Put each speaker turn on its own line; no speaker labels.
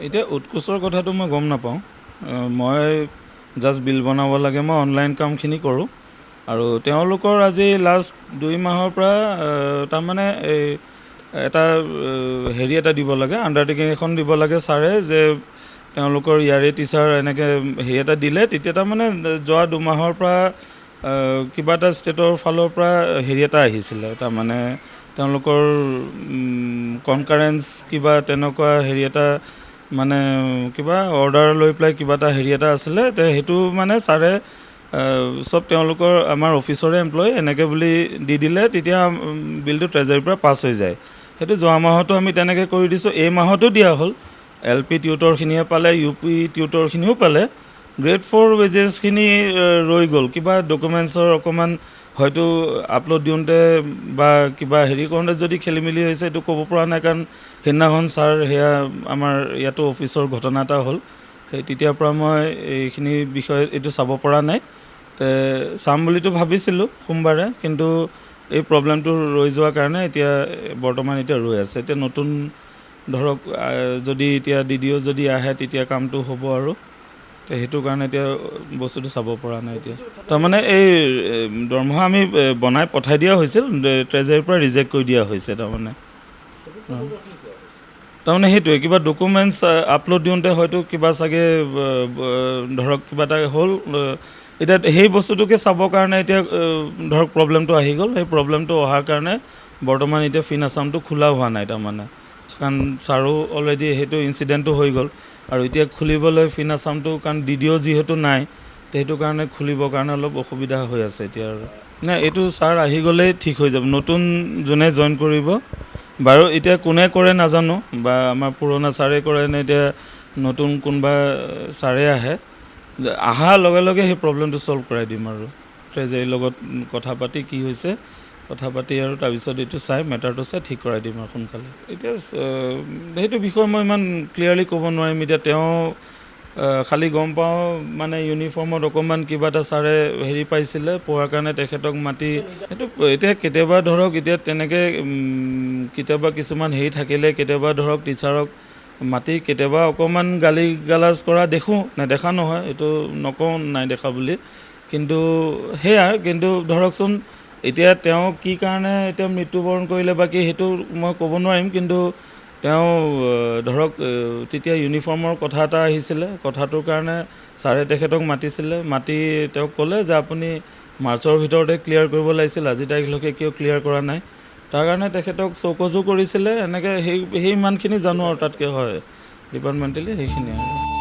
এতিয়া উৎকোচৰ কথাটো মই গম নাপাওঁ। মই জাষ্ট বিল বনাব লাগে, মই অনলাইন কামখিনি কৰোঁ। আৰু তেওঁলোকৰ আজি লাষ্ট 2 মাহৰ পৰা তাৰমানে এই এটা হেৰি এটা দিব লাগে, আণ্ডাৰটেকিং এখন দিব লাগে ছাৰে, যে তেওঁলোকৰ ইয়াৰে টিচাৰ এনেকৈ হেৰি এটা দিলে, তেতিয়া তাৰমানে যোৱা 2 মাহৰ পৰা কিবা এটা ষ্টেটৰ ফালৰ পৰা হেৰি এটা আহিছিলে, তাৰমানে তেওঁলোকৰ কনকাৰেঞ্চ কিবা তেনেকুৱা হেৰি এটা, মানে কিবা অৰ্ডাৰ লৈ পেলাই কিবা এটা হেৰি এটা আছিলে, সেইটো মানে ছাৰে চব তেওঁলোকৰ আমাৰ অফিচৰে এমপ্লয়ী এনেকৈ বুলি দি দিলে, তেতিয়া বিলটো ট্ৰেজাৰীৰ পৰা পাছ হৈ যায়। সেইটো যোৱা মাহতো আমি তেনেকৈ কৰি দিছোঁ, এই মাহতো দিয়া হ'ল। LP টিউটৰখিনিয়ে পালে, UP টিউটৰখিনিও পালে। গ্ৰেড 4 ৱেজেছখিনি ৰৈ গ'ল, কিবা ডকুমেণ্টছৰ অকণমান হয়তো আপলোড দিওঁতে বা কিবা হেৰি কৰোঁতে যদি খেলি মেলি হৈছে, এইটো ক'ব পৰা নাই, কাৰণ সেইদিনাখন ছাৰ সেয়া আমাৰ ইয়াতো অফিচৰ ঘটনা এটা হ'ল, সেই তেতিয়াৰ পৰা মই এইখিনি বিষয়ে এইটো চাব পৰা নাই। চাম বুলিতো ভাবিছিলোঁ সোমবাৰে, কিন্তু এই প্ৰব্লেমটো ৰৈ যোৱাৰ কাৰণে এতিয়া বৰ্তমান ৰৈ আছে। এতিয়া নতুন ধৰক যদি এতিয়া DDO যদি আহে তেতিয়া কামটো হ'ব, আৰু সেইটো কাৰণে এতিয়া বস্তুটো চাব পৰা নাই। এতিয়া তাৰমানে এই দৰমহা আমি বনাই পঠাই দিয়া হৈছিল, ট্ৰেজাৰীৰ পৰা ৰিজেক্ট কৰি দিয়া হৈছে। তাৰমানে সেইটোৱে কিবা ডকুমেণ্টছ আপলোড দিওঁতে হয়তো কিবা চাগে ধৰক কিবা এটা হ'ল, এতিয়া সেই বস্তুটোকে চাবৰ কাৰণে এতিয়া ধৰক প্ৰব্লেমটো আহি গ'ল। সেই প্ৰব্লেমটো অহাৰ কাৰণে বৰ্তমান এতিয়া ফিন আছামটো খোলা হোৱা নাই, তাৰমানে কাৰণ ছাৰো অলৰেডি সেইটো ইনচিডেণ্টটো হৈ গ'ল, আৰু এতিয়া খুলিবলৈ ফিন আছামটো, কাৰণ DDO যিহেতু নাই, সেইটো কাৰণে খুলিবৰ কাৰণে অলপ অসুবিধা হৈ আছে এতিয়া। আৰু নাই, এইটো ছাৰ আহি গ'লেই ঠিক হৈ যাব, নতুন যোনে জইন কৰিব। বাৰু এতিয়া কোনে কৰে নাজানো, বা আমাৰ পুৰণা ছাৰে কৰে নে এতিয়া নতুন কোনোবা ছাৰে আহে, অহাৰ লগে লগে সেই প্ৰব্লেমটো ছল্ভ কৰাই দিম। আৰু ট্ৰেজাৰীৰ লগত কথা পাতি কি হৈছে কথা পাতি, আৰু তাৰপিছত এইটো চাই মেটাৰটো চাই ঠিক কৰাই দিম আৰু সোনকালে। এতিয়া সেইটো বিষয়ে মই ইমান ক্লিয়াৰলি ক'ব নোৱাৰিম। এতিয়া তেওঁ খালি গম পাওঁ মানে ইউনিফৰ্মত অকণমান কিবা এটা ছাৰে হেৰি পাইছিলে, পোৱাৰ কাৰণে তেখেতক মাতি, সেইটো এতিয়া কেতিয়াবা ধৰক এতিয়া তেনেকৈ কেতিয়াবা কিছুমান হেৰি থাকিলে, কেতিয়াবা ধৰক টিচাৰক মাতি কেতিয়াবা অকণমান গালি গালাজ কৰা দেখোঁ, নেদেখা নহয়, এইটো নকওঁ নাই দেখা বুলি। কিন্তু সেয়া, কিন্তু ধৰকচোন এতিয়া তেওঁ কি কাৰণে এতিয়া মৃত্যুবৰণ কৰিলে বা কি, সেইটো মই ক'ব নোৱাৰিম। কিন্তু তেওঁ ধৰক তেতিয়া ইউনিফৰ্মৰ কথা এটা আহিছিলে, কথাটোৰ কাৰণে ছাৰে তেখেতক মাতিছিলে, মাতি তেওঁক ক'লে যে আপুনি মাৰ্চৰ ভিতৰতে ক্লিয়াৰ কৰিব লাগিছিল, আজি তাৰিখলৈকে কিয় ক্লিয়াৰ কৰা নাই। তাৰ কাৰণে তেখেতক চৌকজো কৰিছিলে, এনেকৈ সেই ইমানখিনি জানো, আৰু তাতকৈ হয় ডিপাৰ্টমেণ্টেলি সেইখিনি আৰু।